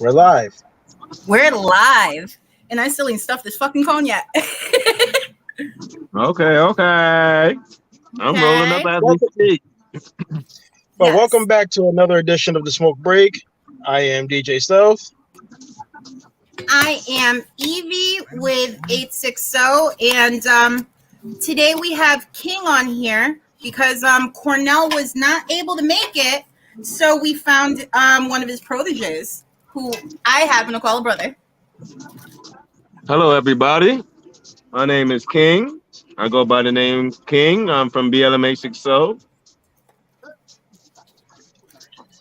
We're live. We're live, and I still ain't stuffed this fucking cognac. Okay. I'm rolling up Okay. as we Welcome, speak. welcome Yes, back to another edition of the Smoke Break. I am DJ Stealth. I am Evie with 860, and today we have King on here because Cornell was not able to make it, so we found one of his proteges, who I happen to call a brother. Hello, everybody. My name is King. I go by the name King. I'm from BLM860.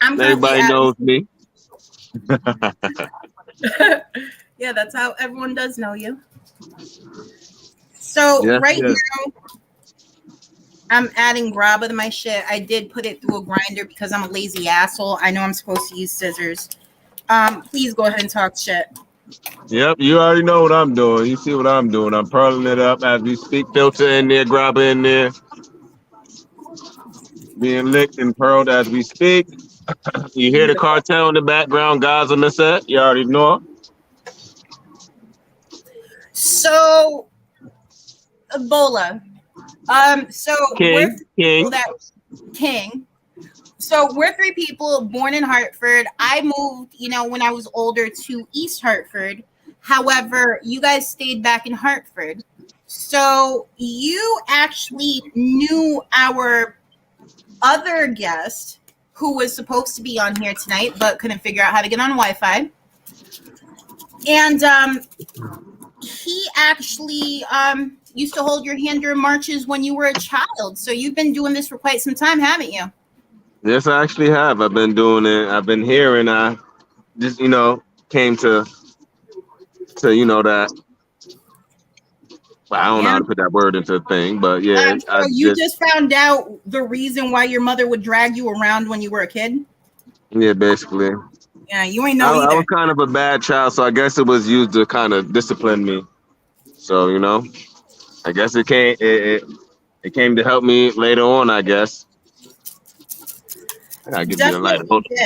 I'm currently Everybody at. knows me. Yeah, that's how everyone does know you. So Yes, right yes. now, I'm adding grabba to my shit. I did put it through a grinder because I'm a lazy asshole. I know I'm supposed to use scissors. Please go ahead and talk shit. Yep, you already know what I'm doing. You see what I'm doing. I'm pearling it up as we speak. Filter in there, grabber in there. Being licked and pearled as we speak. You hear the Beautiful. cartel in the background, guys on the set. You already know. So, Ebola. So we're King. three people that King. So we're three people born in Hartford. I moved, when I was older to East Hartford. However, you guys stayed back in Hartford. So you actually knew our other guest who was supposed to be on here tonight, but couldn't figure out how to get on Wi-Fi. And he actually used to hold your hand during marches when you were a child. So you've been doing this for quite some time, haven't you? Yes, I actually have. I've been doing it. I've been here, and I just, came to that. Well, I don't know Yeah. how to put that word into a thing, but yeah, I So you just found out the reason why your mother would drag you around when you were a kid? basically. Yeah, you ain't I know either. was kind of a bad child, so I guess it was used to kind of discipline me. So, I guess it came to help me later on, I guess. I gotta give me a lighter. Definitely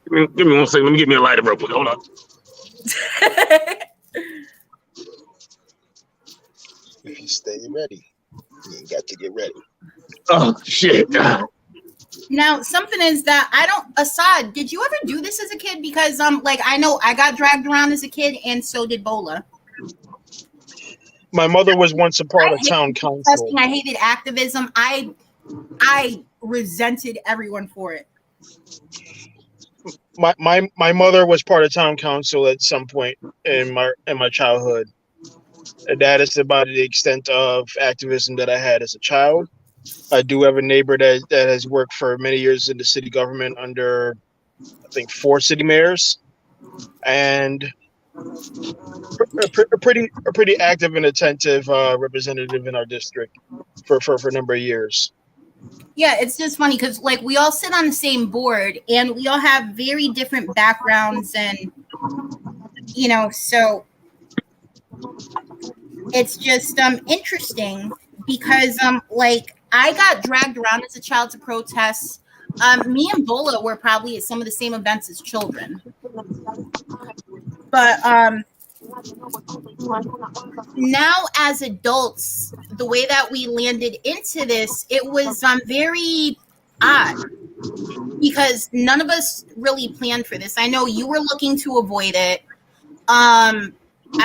Hold on. Give me 1 second. Let me get me a lighter real quick. Hold on. did. If you stay ready, you ain't got to get ready. Oh, shit. Now, something is that Assad, did you ever do this as a kid? Because I know I got dragged around as a kid, and so did Bola. My mother was once a part I of hated town council. protesting, I hated activism. I resented everyone for it. My mother was part of town council at some point in my childhood. And that is about the extent of activism that I had as a child. I do have a neighbor that has worked for many years in the city government under, I think, 4 city mayors, and a pretty active and attentive representative in our district for a number of years. Yeah, it's just funny because we all sit on the same board and we all have very different backgrounds, and so it's just interesting because I got dragged around as a child to protest. Me and Bola were probably at some of the same events as children, but now as adults, the way that we landed into this, it was very odd because none of us really planned for this. I know you were looking to avoid it. I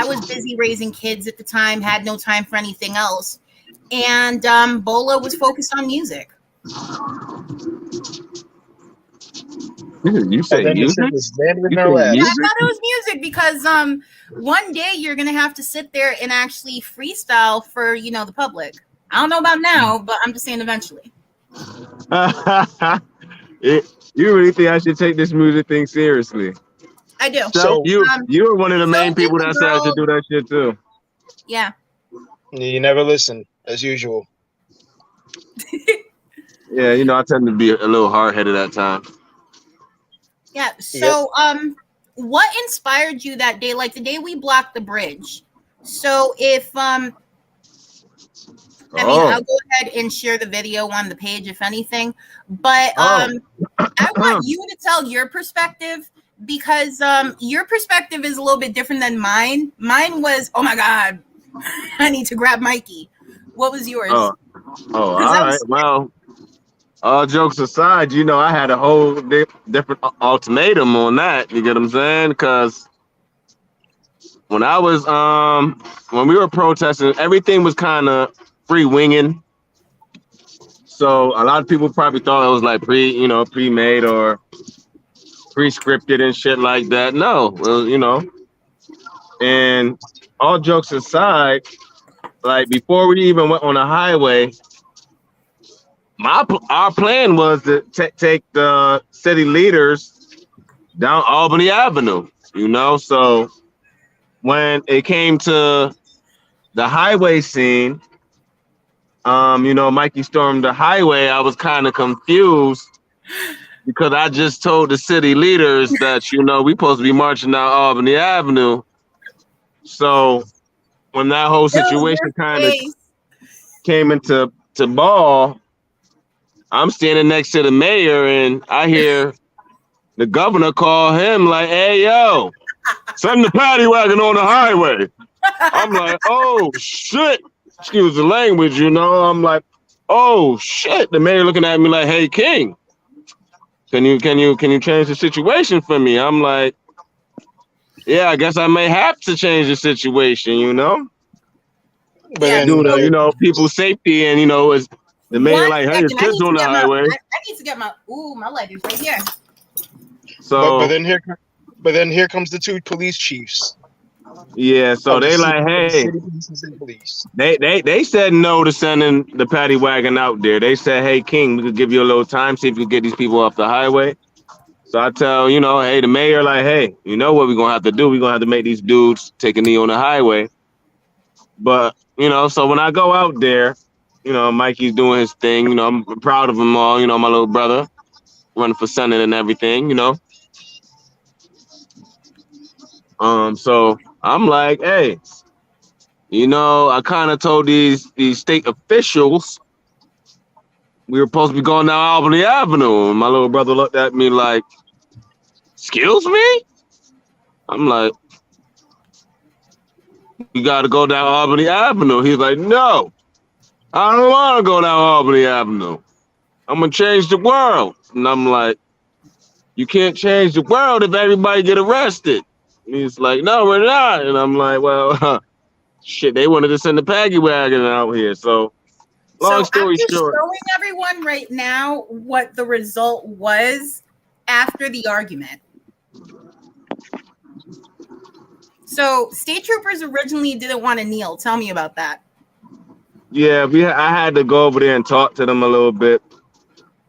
was busy raising kids at the time, had no time for anything else. And Bola was focused on music. You say And then the music? sentence landed in You our say laps. Yeah, I music? thought it was music because one day you're gonna have to sit there and actually freestyle for the public. I don't know about now, but I'm just saying eventually. You really think I should take this music thing seriously? I do. So So you were one of the So main did people the that said I should girl. do that shit too. Yeah. you never listen, as usual. Yeah, I tend to be a little hard headed at times. Yeah. Yep. So what inspired you that day? Like the day we blocked the bridge. So if I'll go ahead and share the video on the page if anything. But I want you to tell your perspective because your perspective is a little bit different than mine. Mine was, oh my God, I need to grab Mikey. What was yours? Oh, all Because I right. was Well, all jokes aside, you know, I had a whole different ultimatum on that. You get what I'm saying? Because when I was when we were protesting, everything was kind of free winging. So a lot of people probably thought it was like pre-made or pre-scripted and shit like that. No, well, you know, and all jokes aside, like before we even went on the highway, our plan was to take the city leaders down Albany Avenue. You know, so when it came to the highway scene, you know, Mikey stormed the highway. I was kind of confused because I just told the city leaders that, you know, we supposed to be marching down Albany Avenue. So when that whole situation kind of face. came into ball, I'm standing next to the mayor and I hear the governor call him like, "Hey, yo, send the paddy wagon on the highway." I'm like, "Oh shit!" Excuse the language, you know. I'm like, "Oh shit!" The mayor looking at me like, "Hey, King, can you change the situation for me?" I'm like, "Yeah, I guess I may have to change the situation," you know. But Yeah. then Due to, there, you know, people's safety and, you know, as the mayor One like, "Hey, second. there's kids on the highway." I need to get my my light is right here. but So then here comes the two police chiefs yeah, so they like, of the "Hey." city police and state police. They said no to sending the paddy wagon out there. They said, "Hey, King, we could give you a little time, see if we could get these people off the highway." So I tell, you know, hey, the mayor, like, "Hey, you know what we're gonna have to do? We're gonna have to make these dudes take a knee on the highway." But, you know, so when I go out there, you know, Mikey's doing his thing, you know, I'm proud of him all, you know, my little brother running for Senate and everything, you know. So I'm like, hey, you know, I kind of told these state officials we were supposed to be going down Albany Avenue. And my little brother looked at me like, "Excuse me?" I'm like, "You got to go down Albany Avenue." He's like, "No, I don't want to go down Albany Avenue. I'm going to change the world." And I'm like, "You can't change the world if everybody get arrested." And he's like, "No, we're not." And I'm like, "Well, shit, they wanted to send the paddy wagon out here." So long So I'm story just short, showing everyone right now what the result was after the argument. So state troopers originally didn't want to kneel. Tell me about that. yeah, I had to go over there and talk to them a little bit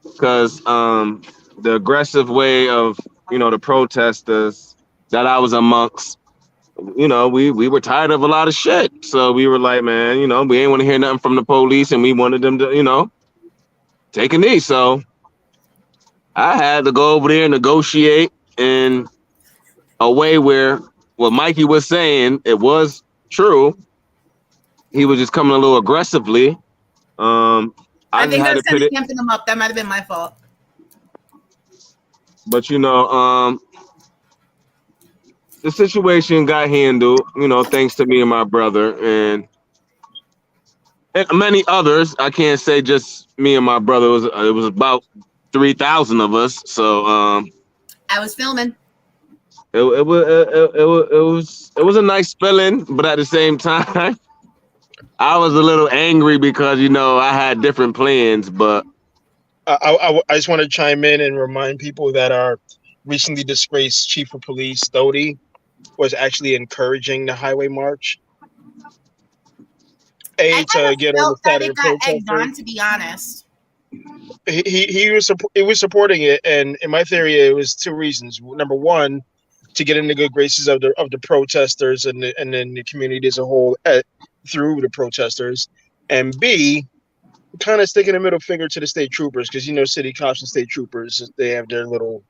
because the aggressive way of, you know, the protesters that I was amongst, you know, we were tired of a lot of shit. So we were like, man, you know, we ain't want to hear nothing from the police, and we wanted them to, you know, take a knee. So I had to go over there and negotiate in a way where what Mikey was saying, it was true. He was just coming a little aggressively. I just think had I to said put it, amping them up. That might have been my fault. but you know, the situation got handled, you know, thanks to me and my brother and many others. I can't say just me and my brother. It was about 3,000 of us. So I was filming. it was a nice feeling, but at the same time, I was a little angry because, you know, I had different plans. But I just want to chime in and remind people that our recently disgraced chief of police, Stody, was actually encouraging the highway march. I kind To of get on the felt that side of it the got egged protesters. on, to be honest. He was supporting it, and in my theory, it was two reasons. Number one, to get in the good graces of the protesters and then the community as a whole through the protesters, and B, kind of sticking a middle finger to the state troopers because, you know, city cops and state troopers, they have their little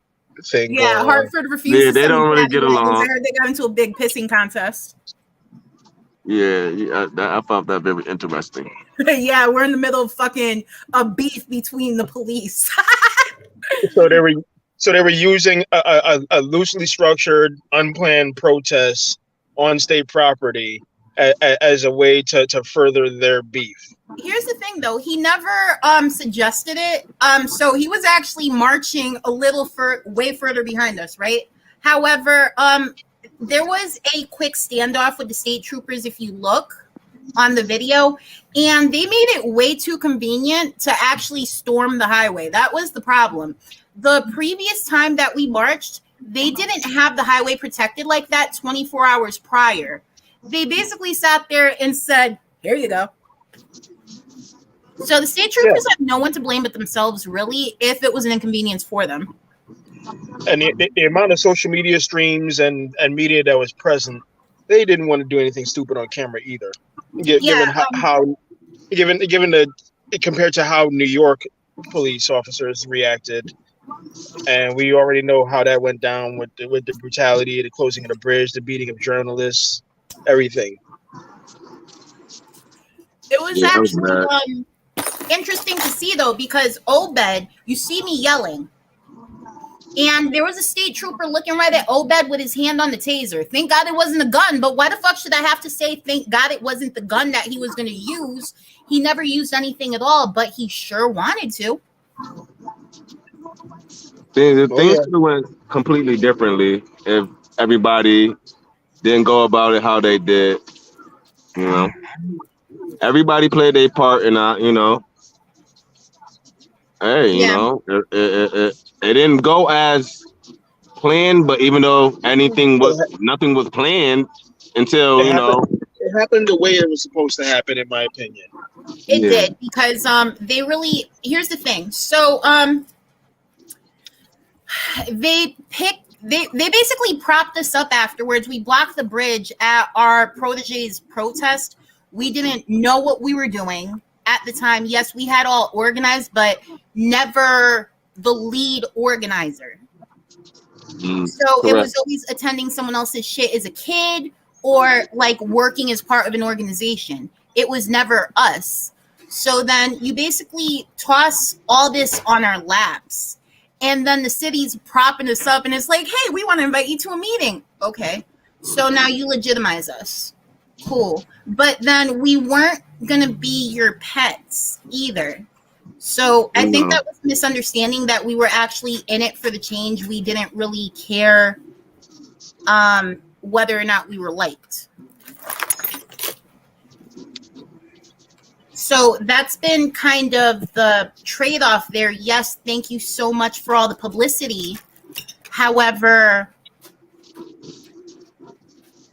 thing Yeah, going on. Hartford refused yeah, to they send don't the really paddy get wagons. I along. heard they got into a big pissing contest. Yeah, I found that very interesting. Yeah, we're in the middle of fucking a beef between the police. So they were So they were using a loosely structured, unplanned protest on state property as a way to further their beef. Here's the thing, though. He never suggested it. So he was actually marching a little way further behind us, right? However, there was a quick standoff with the state troopers, if you look on the video, and they made it way too convenient to actually storm the highway. That was the problem. The previous time that we marched, they didn't have the highway protected like that 24 hours prior. They basically sat there and said, here you go. So the state troopers have no one to blame but themselves, really, if it was an inconvenience for them. And the amount of social media streams and media that was present, they didn't want to do anything stupid on camera either. Given compared to how New York police officers reacted, and we already know how that went down with the brutality, the closing of the bridge, the beating of journalists, everything. It was actually interesting to see, though, because Obed, you see me yelling, and there was a state trooper looking right at Obed with his hand on the taser. Thank God it wasn't a gun, but why the fuck should I have to say thank God it wasn't the gun that he was going to use? He never used anything at all, but he sure wanted to. Things went completely differently if everybody didn't go about it how they did. You know, everybody played their part, and hey, you know, it didn't go as planned, but even though nothing was planned until it happened the way it was supposed to happen, in my opinion. It did, because they really, here's the thing. So they basically propped us up afterwards. We blocked the bridge at our protege's protest. We didn't know what we were doing at the time. Yes, we had all organized, but never the lead organizer. So it was always attending someone else's shit as a kid, or like working as part of an organization. It was never us. So then you basically toss all this on our laps. And then the city's propping us up and it's like, hey, we want to invite you to a meeting. Okay. So now you legitimize us. Cool. But then we weren't going to be your pets either. So I think that was a misunderstanding, that we were actually in it for the change. We didn't really care whether or not we were liked. So that's been kind of the trade-off there. Yes, thank you so much for all the publicity. However,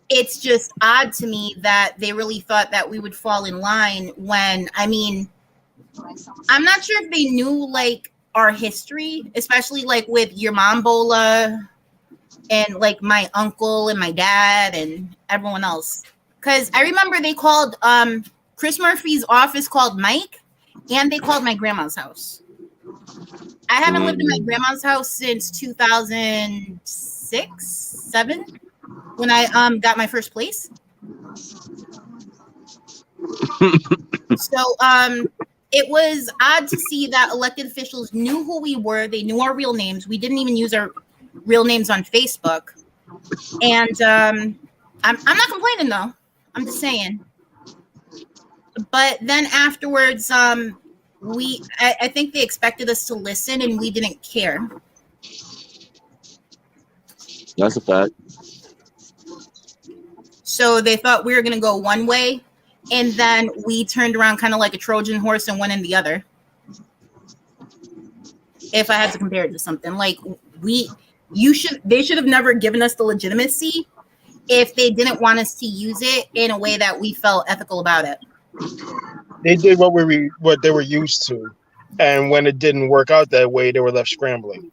it's just odd to me that they really thought that we would fall in line when, I mean, I'm not sure if they knew like our history, especially like with your mom, Bola, and like my uncle and my dad and everyone else. Because I remember they called Chris Murphy's office called Mike, and they called my grandma's house. I haven't lived in my grandma's house since 2006, 7, when I got my first place. So it was odd to see that elected officials knew who we were. They knew our real names. We didn't even use our real names on Facebook. And I'm not complaining, though. I'm just saying. But then afterwards, I think they expected us to listen, and we didn't care. That's a fact. So they thought we were going to go one way, and then we turned around kind of like a Trojan horse and went in the other. If I had to compare it to something, like they should have never given us the legitimacy if they didn't want us to use it in a way that we felt ethical about it. They did what they were used to, and when it didn't work out that way, they were left scrambling.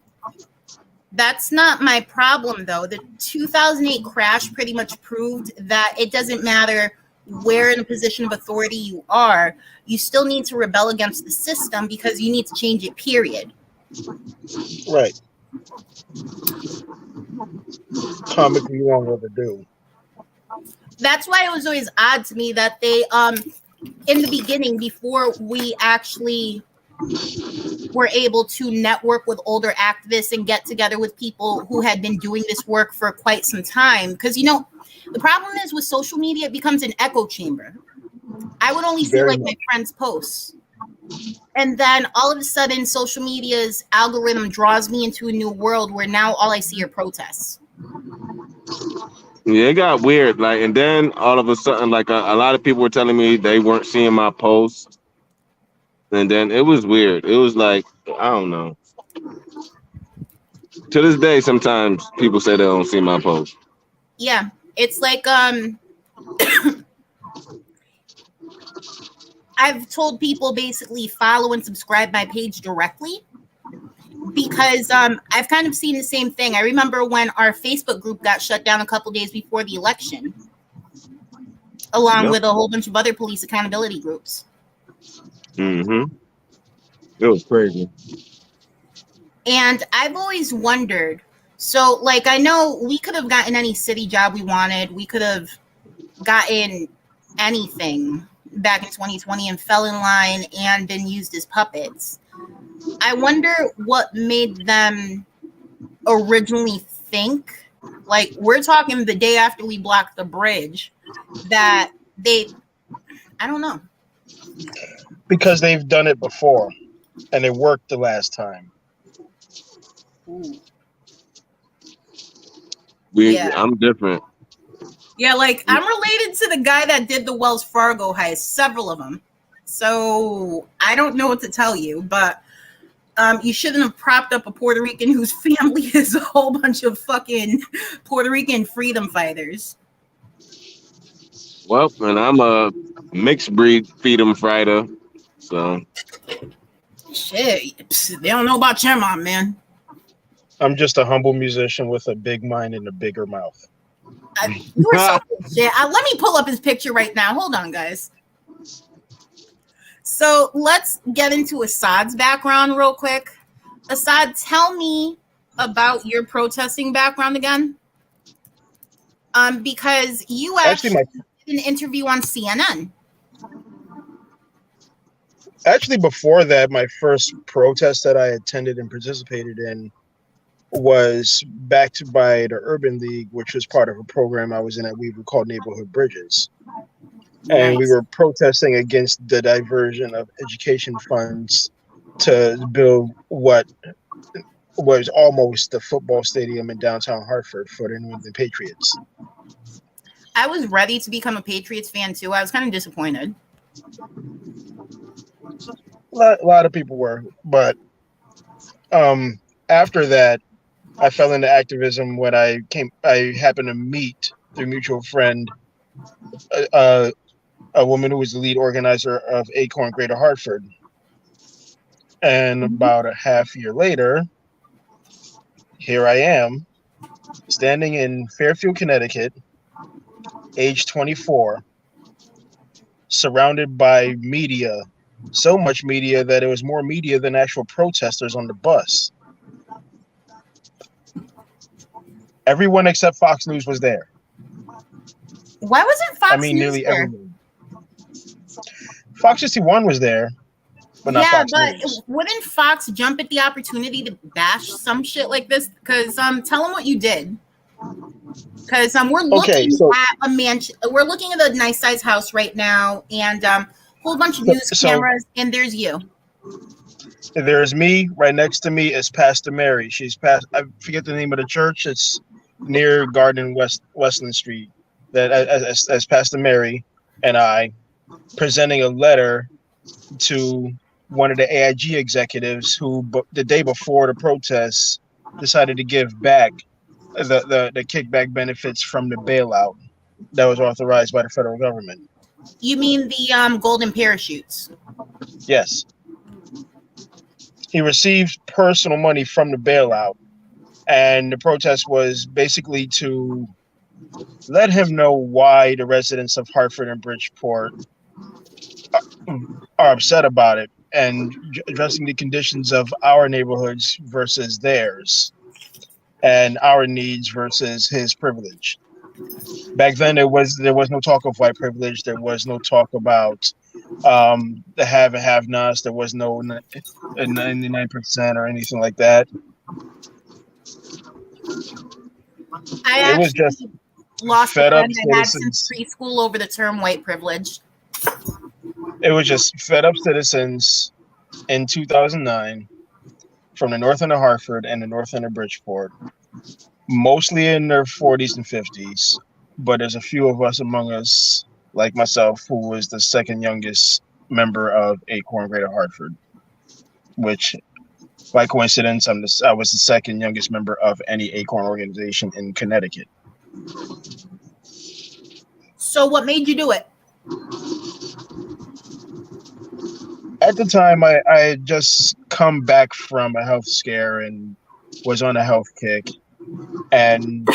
That's not my problem, though. The 2008 crash pretty much proved that it doesn't matter where in a position of authority you are, you still need to rebel against the system because you need to change it, period. Right. Comically wrong what to do. That's why it was always odd to me that they in the beginning, before we actually were able to network with older activists and get together with people who had been doing this work for quite some time. Because, you know, the problem is with social media, it becomes an echo chamber. I would only see like my friends' posts. And then all of a sudden, social media's algorithm draws me into a new world where now all I see are protests. Yeah, it got weird. Like, and then all of a sudden, like a lot of people were telling me they weren't seeing my posts, and then it was weird. It was like, I don't know. To this day, sometimes people say they don't see my posts. Yeah, it's like I've told people basically follow and subscribe my page directly. Because I've kind of seen the same thing. I remember when our Facebook group got shut down a couple days before the election, along with a whole bunch of other police accountability groups. Mm-hmm. It was crazy. And I've always wondered, so like I know we could have gotten any city job we wanted. We could have gotten anything back in 2020 and fell in line and been used as puppets. I wonder what made them originally think, like we're talking the day after we blocked the bridge, that I don't know. Because they've done it before and it worked the last time. Ooh. I'm different. Yeah, like I'm related to the guy that did the Wells Fargo heist, several of them. So I don't know what to tell you, but you shouldn't have propped up a Puerto Rican whose family is a whole bunch of fucking Puerto Rican freedom fighters. Well, and I'm a mixed breed freedom fighter, so. Shit, they don't know about your mom, man. I'm just a humble musician with a big mind and a bigger mouth. You are so shit. Let me pull up his picture right now. Hold on, guys. So let's get into Assad's background real quick. Assad, tell me about your protesting background again. Because you actually did an interview on CNN. Actually, before that, my first protest that I attended and participated in was backed by the Urban League, which was part of a program I was in at Weaver called Neighborhood Bridges. And we were protesting against the diversion of education funds to build what was almost the football stadium in downtown Hartford for the New England Patriots. I was ready to become a Patriots fan too. I was kind of disappointed. A lot of people were, but after that, I fell into activism when I happened to meet through a mutual friend a woman who was the lead organizer of Acorn Greater Hartford. And about a half year later, here I am, standing in Fairfield, Connecticut, age 24, surrounded by media, so much media that it was more media than actual protesters on the bus. Everyone except Fox News was there. Why wasn't Fox News nearly there? everyone. Fox 61 was there, but not Fox News. Wouldn't Fox jump at the opportunity to bash some shit like this? Because tell them what you did. Because we're looking at a mansion. We're looking at a nice size house right now, and a whole bunch of news cameras, and there's you. There's me. Right next to me is Pastor Mary. I forget the name of the church. It's near Garden Westland Street. That as Pastor Mary and I presenting a letter to one of the AIG executives who, the day before the protests, decided to give back the kickback benefits from the bailout that was authorized by the federal government. You mean the golden parachutes? Yes. He received personal money from the bailout, and the protest was basically to let him know why the residents of Hartford and Bridgeport are upset about it, and addressing the conditions of our neighborhoods versus theirs, and our needs versus his privilege. Back then, there was no talk of white privilege. There was no talk about The have and have nots. There was no 99% or anything like that. I It was just actually lost a fed up friend I had since citizens. preschool over the term white privilege. It was just fed up citizens in 2009 from the north end of Hartford and the north end of Bridgeport, mostly in their 40s and 50s. But there's a few of us among us, like myself, who was the second youngest member of Acorn Greater Hartford, which by coincidence, I was the second youngest member of any Acorn organization in Connecticut. So what made you do it? At the time, I had just come back from a health scare and was on a health kick. And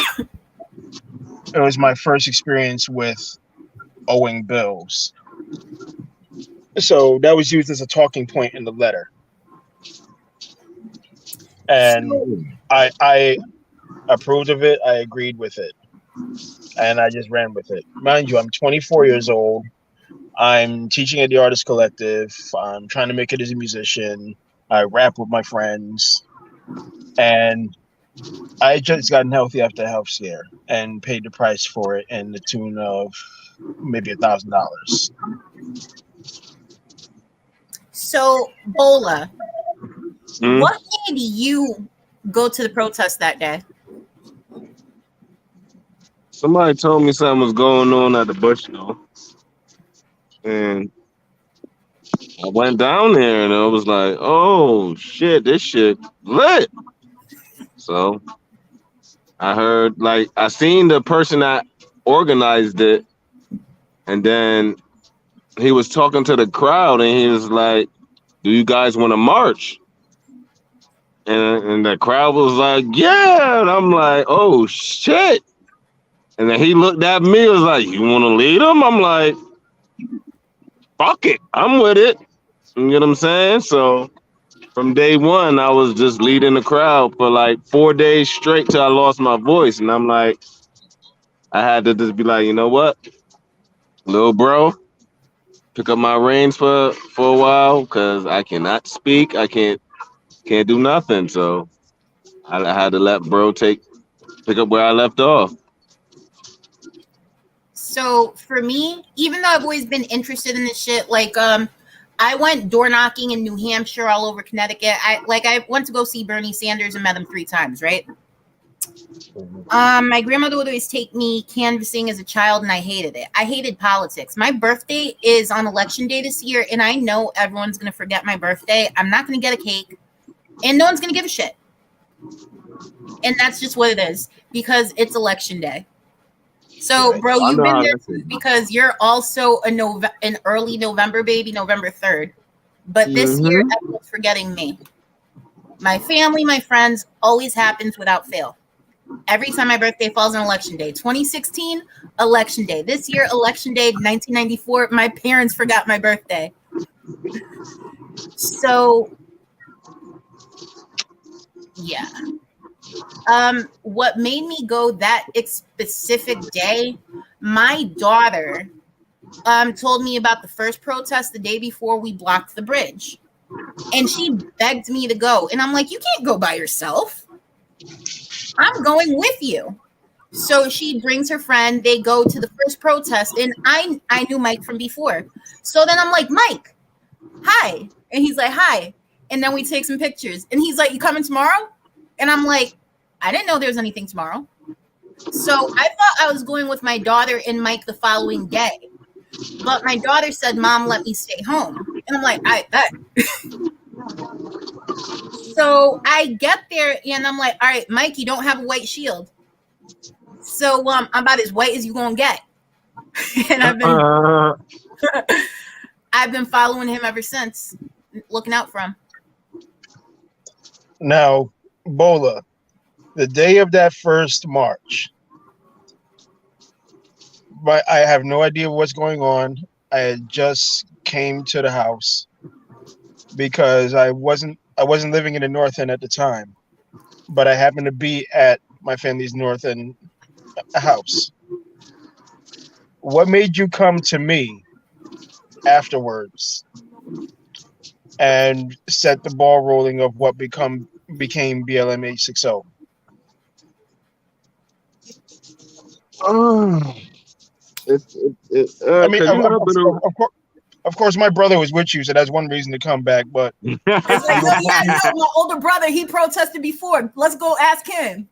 it was my first experience with owing bills. So that was used as a talking point in the letter. And So I approved of it. I agreed with it. And I just ran with it. Mind you, I'm 24 years old. I'm teaching at the Artist Collective. I'm trying to make it as a musician. I rap with my friends. And I just gotten healthy after a health scare and paid the price for it in the tune of maybe $1,000. so Bola, Hmm? what made you go to the protest that day? Somebody told me something was going on at the Bush though, and I went down there and I was like, "Oh shit, this shit lit." So I heard, like, I seen the person that organized it, and then he was talking to the crowd, and he was like, "Do you guys want to march?" And the crowd was like, "Yeah," and I'm like, "Oh shit." And then he looked at me, was like, "You want to lead them?" I'm like, "Fuck it, I'm with it." You get what I'm saying? So from day one, I was just leading the crowd for like 4 days straight till I lost my voice. And I'm like, I had to just be like, you know what, little bro, pick up my reins for a while because I cannot speak. I can't do nothing. So I had to let bro pick up where I left off. So for me, even though I've always been interested in this shit, like I went door knocking in New Hampshire, all over Connecticut. I went to go see Bernie Sanders and met him 3 times, right? My grandmother would always take me canvassing as a child, and I hated it. I hated politics. My birthday is on election day this year, and I know everyone's gonna forget my birthday. I'm not gonna get a cake, and no one's gonna give a shit. And that's just what it is because it's election day. So, Right. bro, I you've know been how there that too is. because you're also an early November baby, November 3rd. But this year, Mm-hmm. everyone's forgetting me. My family, my friends, always happens without fail. Every time my birthday falls on election day. 2016, election day. This year, election day, 1994, my parents forgot my birthday. So, yeah. What made me go that specific day? My daughter told me about the first protest the day before we blocked the bridge. And she begged me to go. And I'm like, you can't go by yourself. I'm going with you. So she brings her friend. They go to the first protest. And I knew Mike from before. So then I'm like, Mike, hi. And he's like, hi. And then we take some pictures. And he's like, you coming tomorrow? And I'm like, I didn't know there was anything tomorrow. So I thought I was going with my daughter and Mike the following day. But my daughter said, Mom, let me stay home. And I'm like, I bet. So I get there and I'm like, all right, Mike, you don't have a white shield. So I'm about as white as you gonna get. And I've been following him ever since, looking out for him. Now, Bola, the day of that first march, but I have no idea what's going on. I had just came to the house because I wasn't living in the North End at the time, but I happened to be at my family's North End house. What made you come to me afterwards and set the ball rolling of what became BLM 860. Oh, I mean, cause you know, of course, my brother was with you, so that's one reason to come back. But It's like, yo, yeah, yo, my older brother, he protested before. Let's go ask him.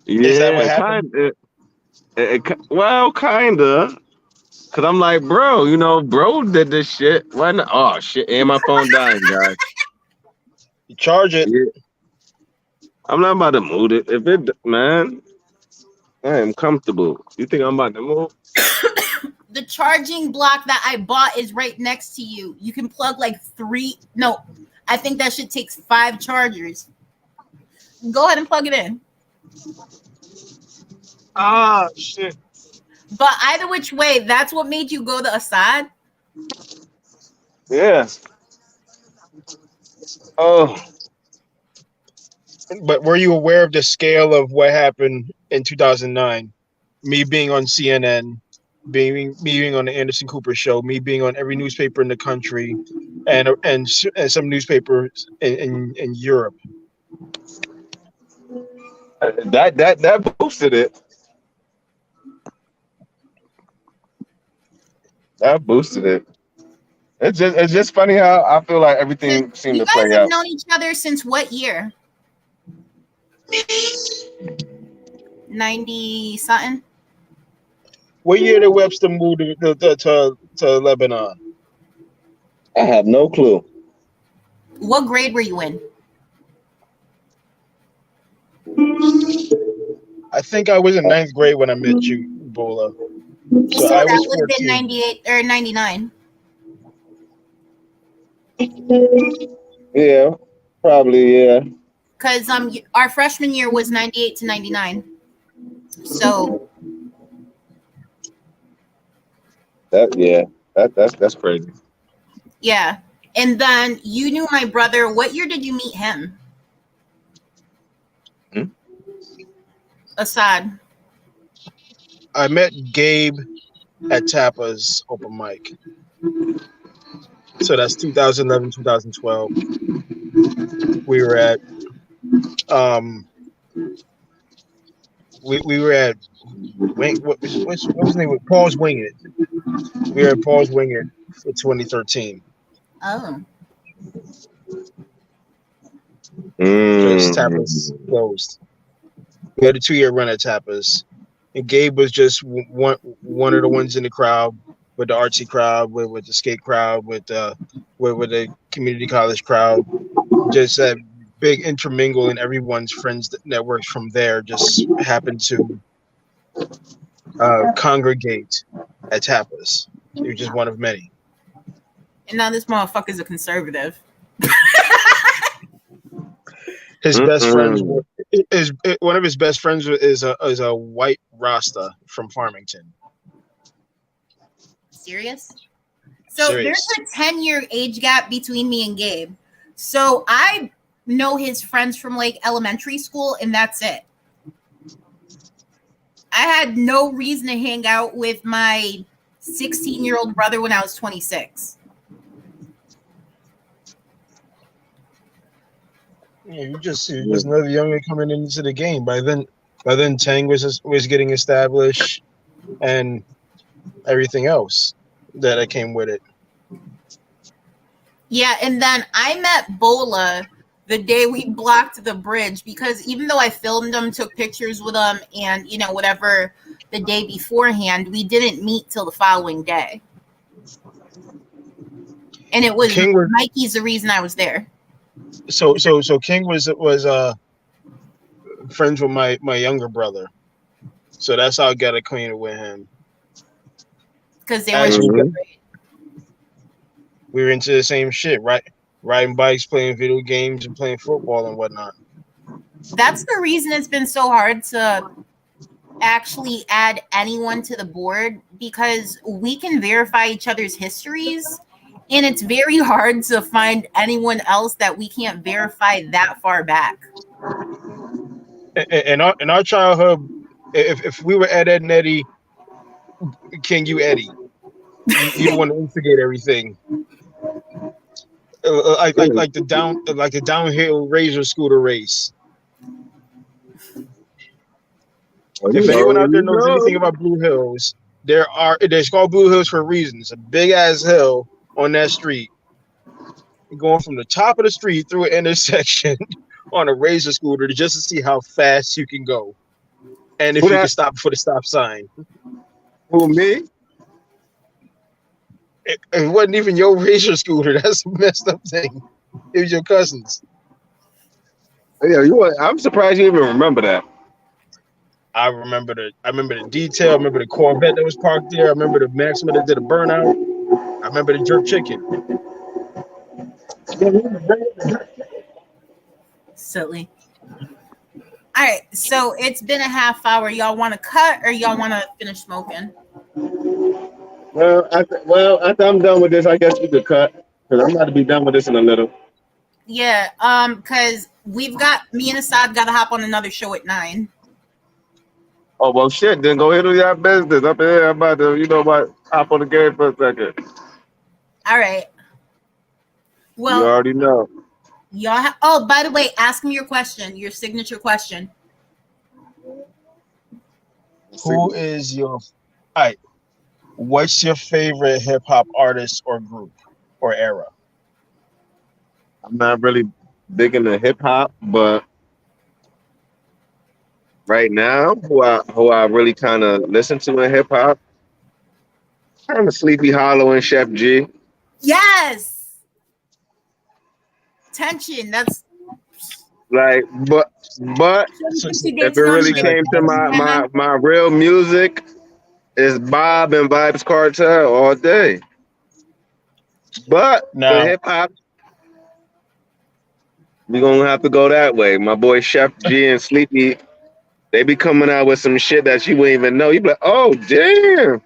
is that what yeah, happened? well, kinda. Cause I'm like, bro, you know, bro did this shit. Why not? Oh shit, and my phone dying, guys. You charge it. Yeah, I'm not about to move it. If it, man, I am comfortable. You think I'm about to move? The charging block that I bought is right next to you. You can plug like 3. No, I think that shit takes 5 chargers. Go ahead and plug it in. Ah, shit. But either which way, that's what made you go to Assad. Yeah. Oh, But were you aware of the scale of what happened in 2009? Me being on CNN, being on the Anderson Cooper show, me being on every newspaper in the country, and some newspapers in Europe. that boosted it. That boosted it. It's just funny how I feel like So everything seemed you to guys play have out. known each other since what year? 90 something. What year did Webster move to Lebanon? I have no clue. What grade were you in? I think I was in 9th grade when I met you, Bola. So So I that was would have been 14. 98 or 99. Yeah, probably. Yeah. Because our freshman year was 98 to 99. So That's crazy. yeah. And then you knew my brother. What year did you meet him? Hmm? Assad. I met Gabe at Tapa's open mic. So that's 2011, 2012. We were at we were at what was his name? Paul's Wing It. We were at Paul's Wing It for 2013 Oh. because Mm. Tapa's closed. We had a 2-year run at Tapa's, and Gabe was just one of the ones in the crowd with the artsy crowd, with the skate crowd, with the community college crowd. Just that big intermingle, and everyone's friends networks from there just happened to congregate at Tapas. He was just one of many. And now this motherfucker's a conservative. His best friends Mm-mm. is one of his best friends is a white Rasta from Farmington. Serious? So Serious. there's a 10-year age gap between me and Gabe. So I know his friends from like elementary school, and that's it. I had no reason to hang out with my 16-year-old brother when I was 26. Yeah, you're just another youngster coming into the game. By then Tang was getting established, and everything else that came with it. Yeah, and then I met Bola the day we blocked the bridge because even though I filmed him, took pictures with him, and whatever the day beforehand, we didn't meet till the following day. And it was Mikey's the reason I was there. So King was friends with my younger brother, so that's how I got acquainted with him. Because they were we were into the same shit, right? Riding bikes, playing video games, and playing football and whatnot. That's the reason it's been so hard to actually add anyone to the board, because we can verify each other's histories, and it's very hard to find anyone else that we can't verify that far back. In our childhood, if we were Ed and Eddie, King, you Eddie. You the one to instigate everything. Like the downhill razor scooter race. Well, If you anyone out already there knows know. anything about Blue Hills, there's called Blue Hills for a reason. It's a big ass hill on that street. You're going from the top of the street through an intersection on a razor scooter just to see how fast you can go, and Who if you can that? stop before the stop sign. Who, me? It wasn't even your razor scooter. That's a messed up thing. It was your cousin's. Yeah, I'm surprised you even remember that. I remember the detail. I remember the Corvette that was parked there. I remember the Maxima that did a burnout. I remember the jerk chicken. Silly. All right, so it's been a half hour. Y'all want to cut or y'all want to finish smoking? After I'm done with this, I guess you could cut because I'm about to be done with this in a little. Yeah, because me and Assad got to hop on another show at 9. Oh well, shit. Then go handle your business up in here. I'm about to, hop on the game for a second. All right. You Well, already know. y'all. Oh, by the way, ask me your question, your signature question. Who is your all right? What's your favorite hip hop artist or group or era? I'm not really big into hip hop, but right now, who I really kind of listen to in hip hop, kind of Sleepy Hollow and Chef G. Yes. Tension. That's Like, but So, Gypsy if dancing it on you really say like came to Madison the my real music, is Bob and Vibes Cartel all day. But for now. hip hop, we gonna have to go that way. My boy Chef G and Sleepy, they be coming out with some shit that you wouldn't even know. You be like, oh damn.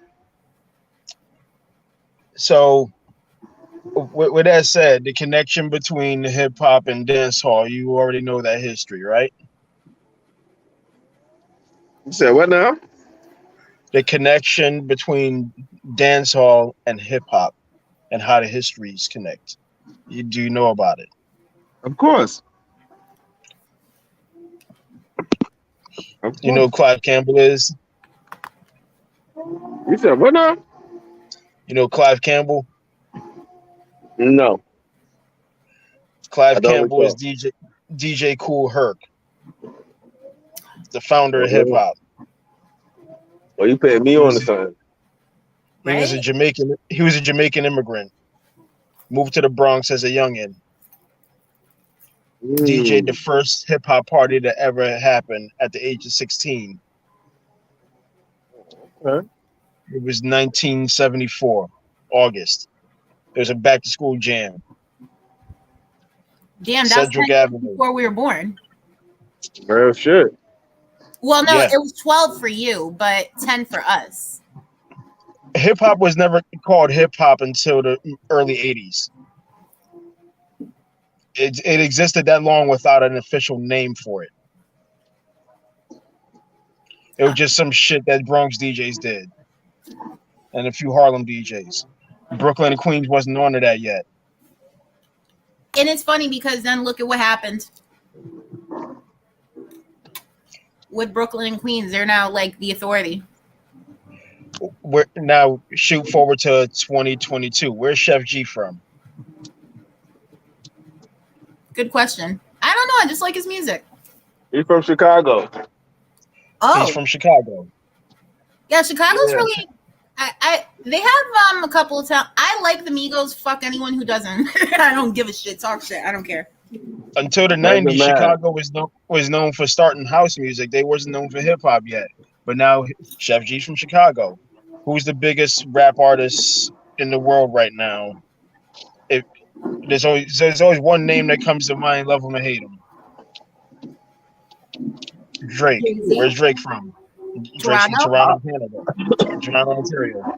So with that said, the connection between hip hop and dance hall, you already know that history, right? You said what now? The connection between dance hall and hip hop and how the histories connect. Do you know about it? Of course. Of You know who course. Clive Campbell is? You said what now? You know Clive Campbell? No, I Clive don't Campbell is recall. DJ Kool Herc, the founder of hip Oh, hop. well, you put me He on to was something. right? He was a Jamaican immigrant. Moved to the Bronx as a youngin. DJ'd the Mm, first hip hop party that ever happened at the age of 16. okay. It was 1974, August. It was a back to school jam, Damn, that's 10 Cedric years Avenue. before we were born. Real shit. Well, no, Yeah. it was 12 for you, but 10 for us. Hip hop was never called hip hop until the early 80s. It existed that long without an official name for it. It was Huh. just some shit that Bronx DJs did and a few Harlem DJs. Brooklyn and Queens wasn't onto that yet. And it's funny because then look at what happened with Brooklyn and Queens. They're now like the authority. We're now shoot forward to 2022. Where's Chef G from? Good question. I don't know. I just like his music. He's from Chicago. Oh, He's from Chicago. yeah. Chicago's Yeah. really. They have a couple of times. I like the Migos. Fuck anyone who doesn't. I don't give a shit. Talk shit. I don't care. Until the That's the 90s, man. Chicago was known for starting house music. They wasn't known for hip hop yet. But now Chef G's from Chicago. Who's the biggest rap artist in the world right now? If there's always one name that comes to mind, love him or hate him. Drake. Jay-Z? Where's Drake from? Drake's from Toronto? Toronto, Canada. Toronto, Ontario.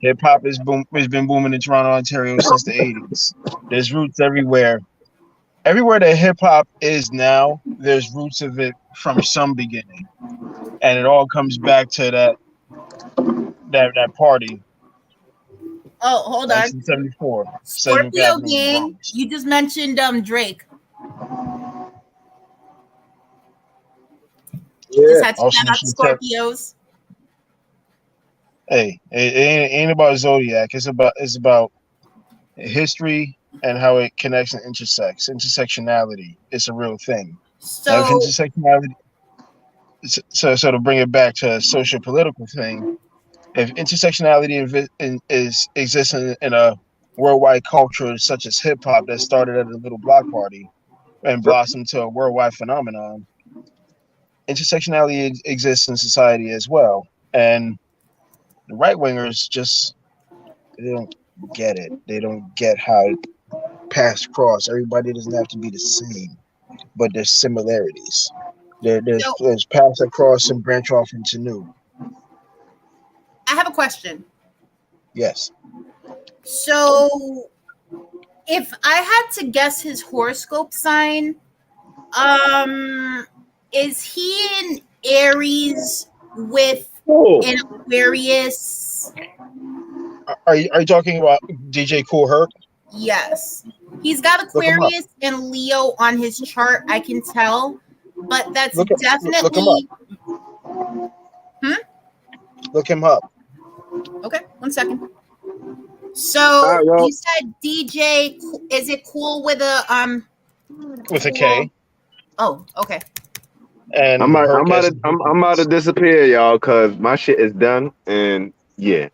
Hip hop has been booming in Toronto, Ontario since the 80s. There's roots everywhere. Everywhere that hip hop is now, there's roots of it from some beginning. And it all comes back to that party Oh, hold on. 1974. 7th Scorpio Avenue in the gang. Bronx. You just mentioned Drake. Just Yeah. had to Also shout out mentioned Scorpios. Hey, it ain't about zodiac. It's about history and how it connects and intersects. Intersectionality is a real thing. Now, if So intersectionality, so to bring it back to a social political thing, if intersectionality is exists in a worldwide culture such as hip hop that started at a little block party and blossomed to a worldwide phenomenon, intersectionality exists in society as well. And the right wingers just they don't get it. They don't get how paths cross. Everybody doesn't have to be the same, but there's similarities. so There's paths that cross and branch off into new. I have a question. Yes. So if I had to guess his horoscope sign, um, is he an Aries with Oh, an Aquarius? Are you talking about DJ Cool Herc? Yes. He's got Look him up. Aquarius and Leo on his chart, I can tell, but that's Look him up. definitely. Look him up. Okay, 1 second. all So right, well, you said DJ, is it cool with a With a cool? K. Oh, okay. And Herc as a I'm about to disappear, y'all, cause my shit is done, and yeah.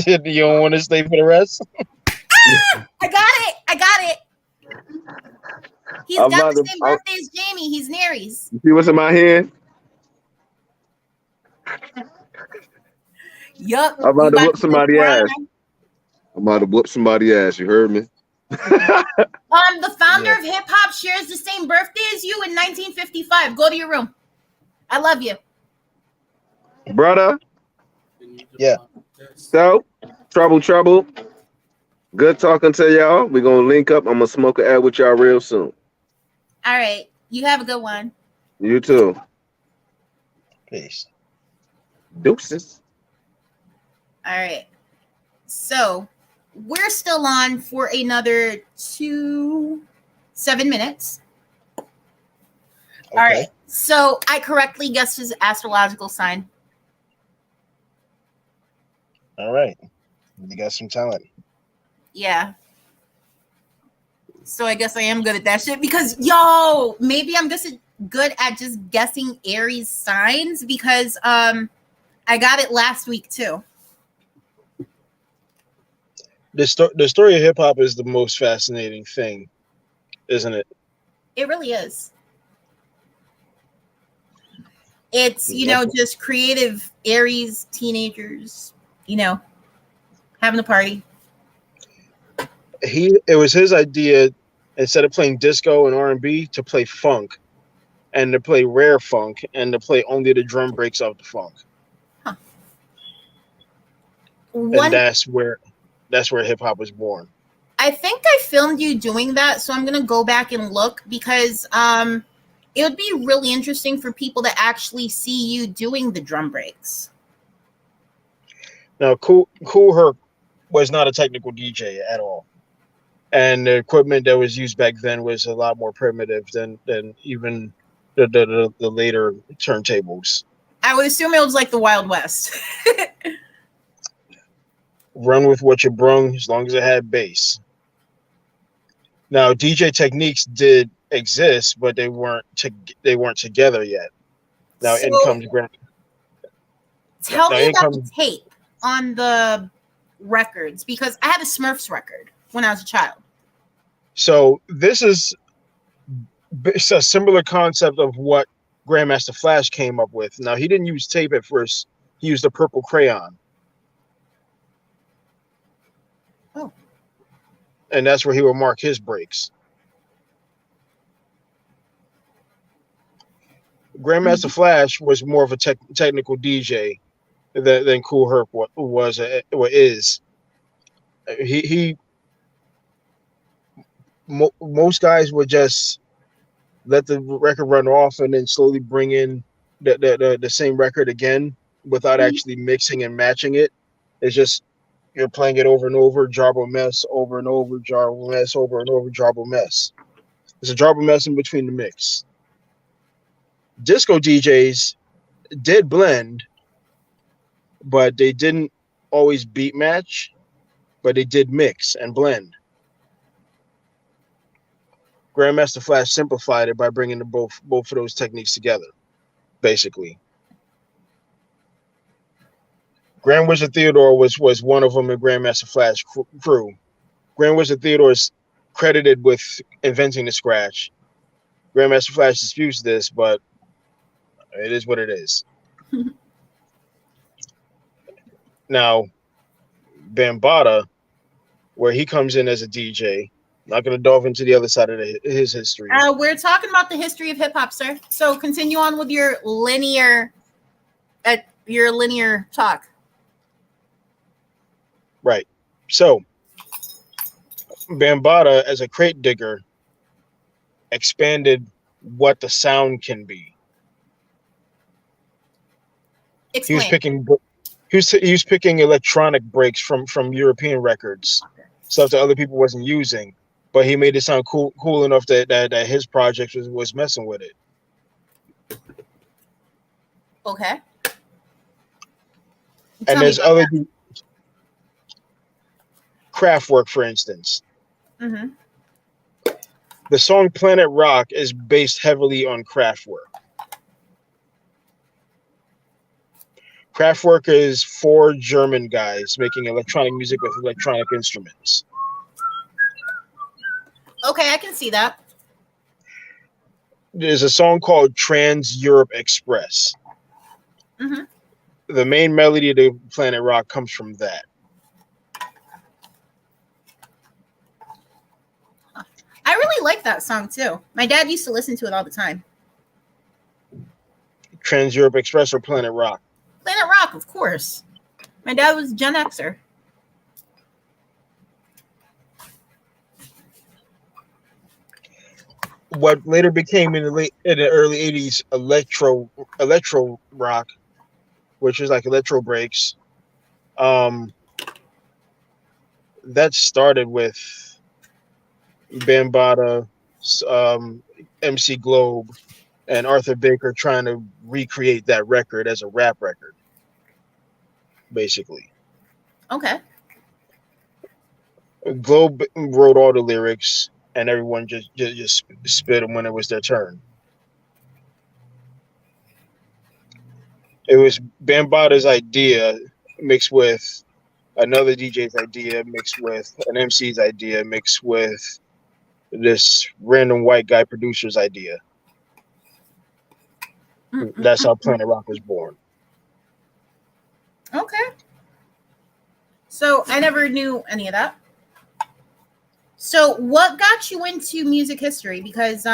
You don't want to stay for the rest? I got it. I got it. He's I'm got about the to. same birthday as Jamie. He's an Aries. You see what's in my hand? Yup. I'm You about to about whoop to be the somebody ass. prime. I'm about to whoop somebody ass. You heard me? The founder Yeah. of hip hop shares the same birthday as you in 1955. Go to your room. I love you. Brother. Yeah. So, trouble. Good talking to y'all. We're gonna link up. I'm gonna smoke an ad with y'all real soon. All right. You have a good one. You too. Peace. Deuces. All right. So we're still on for another 7 minutes. Okay. All right. So I correctly guessed his astrological sign. All right. You got some talent. Yeah. So I guess I am good at that shit because maybe I'm just good at just guessing Aries signs because I got it last week too. The story of hip hop is the most fascinating thing, isn't it? It really is. It's, just creative Aries teenagers, having a party. It was his idea, instead of playing disco and R&B, to play funk, and to play rare funk, and to play only the drum breaks of the funk. Huh. And that's where hip hop was born. I think I filmed you doing that, so I'm gonna go back and look because it would be really interesting for people to actually see you doing the drum breaks. Now, Cool Herc was not a technical DJ at all, and the equipment that was used back then was a lot more primitive than even the later turntables. I would assume it was like the Wild West. Run with what you brung, as long as it had bass. Now, DJ techniques did exist, but they weren't together yet. Now, So, in comes Grant. Tell me about the tape on the records because I had a Smurfs record when I was a child. So this is a similar concept of what Grandmaster Flash came up with. Now, he didn't use tape at first. He used a purple crayon. Oh. And that's where he would mark his breaks. Grandmaster Flash was more of a technical DJ than Cool Herc was or is. Most guys would just let the record run off and then slowly bring in the same record again without actually mixing and matching it. It's just You're playing it over and over, jarble mess, over and over, jarble mess, over and over, jarble mess. There's a jarble mess in between the mix. Disco DJs did blend, but they didn't always beat match, but they did mix and blend. Grandmaster Flash simplified it by bringing both of those techniques together, basically. Grand Wizard Theodore was one of them in Grandmaster Flash crew. Grand Wizard Theodore is credited with inventing the scratch. Grandmaster Flash disputes this, but it is what it is. Now, Bambaataa, where he comes in as a DJ, not going to delve into the other side of his history. We're talking about the history of hip hop, sir. So continue on with your linear talk. Right. So, Bambaataa, as a crate digger, expanded what the sound can be. Explain. He was picking electronic breaks from European records, stuff that other people wasn't using, but he made it sound cool enough that his project was messing with it. Okay. And there's other Kraftwerk, for instance. Mm-hmm. The song Planet Rock is based heavily on Kraftwerk. Kraftwerk is 4 German guys making electronic music with electronic instruments. Okay, I can see that. There's a song called Trans Europe Express. Mm-hmm. The main melody of the Planet Rock comes from that. I really like that song too. My dad used to listen to it all the time. Trans Europe Express or Planet Rock? Planet Rock, of course. My dad was Gen Xer. What later became in the early 80s electro rock, which is like electro breaks. That started with Bambaataa, MC Globe, and Arthur Baker trying to recreate that record as a rap record, basically. Okay. Globe wrote all the lyrics, and everyone just spit them when it was their turn. It was Bambaata's idea mixed with another DJ's idea, mixed with an MC's idea, mixed with this random white guy producer's idea. That's how Planet Rock was born. Okay. So I never knew any of that. So what got you into music history? Because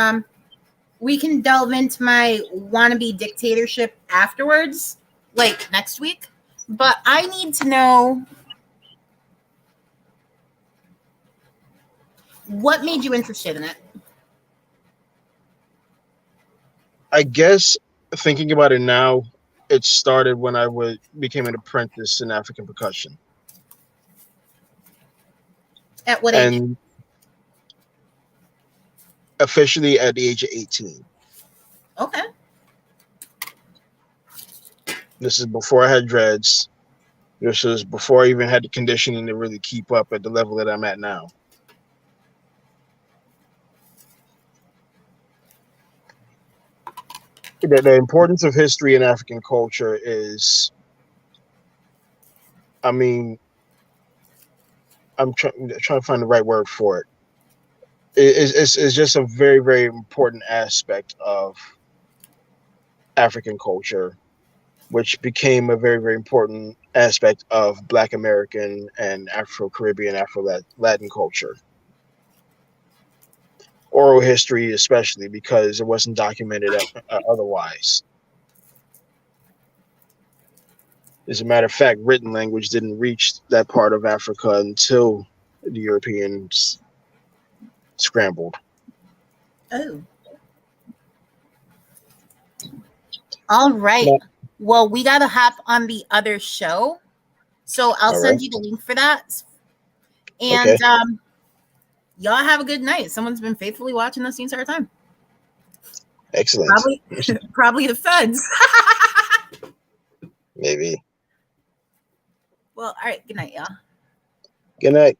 we can delve into my wannabe dictatorship afterwards, like next week. But I need to know what made you interested in it. I guess thinking about it now, it started when I became an apprentice in African percussion. At what age? And officially at the age of 18. Okay. This is before I had dreads. This was before I even had the conditioning to really keep up at the level that I'm at now. The importance of history in African culture is, I mean, I'm trying to find the right word for it. It's just a very, very important aspect of African culture, which became a very, very important aspect of Black American and Afro-Caribbean, Afro-Latin culture. Oral history especially, because it wasn't documented otherwise. As a matter of fact, written language didn't reach that part of Africa until the Europeans scrambled. Oh. All right. Yeah. Well, we got to hop on the other show. So I'll All send right. you the link for that. And Okay. y'all have a good night. Someone's been faithfully watching us the entire time. Excellent. Probably the feds. Maybe. Well, all right. Good night, y'all. Good night.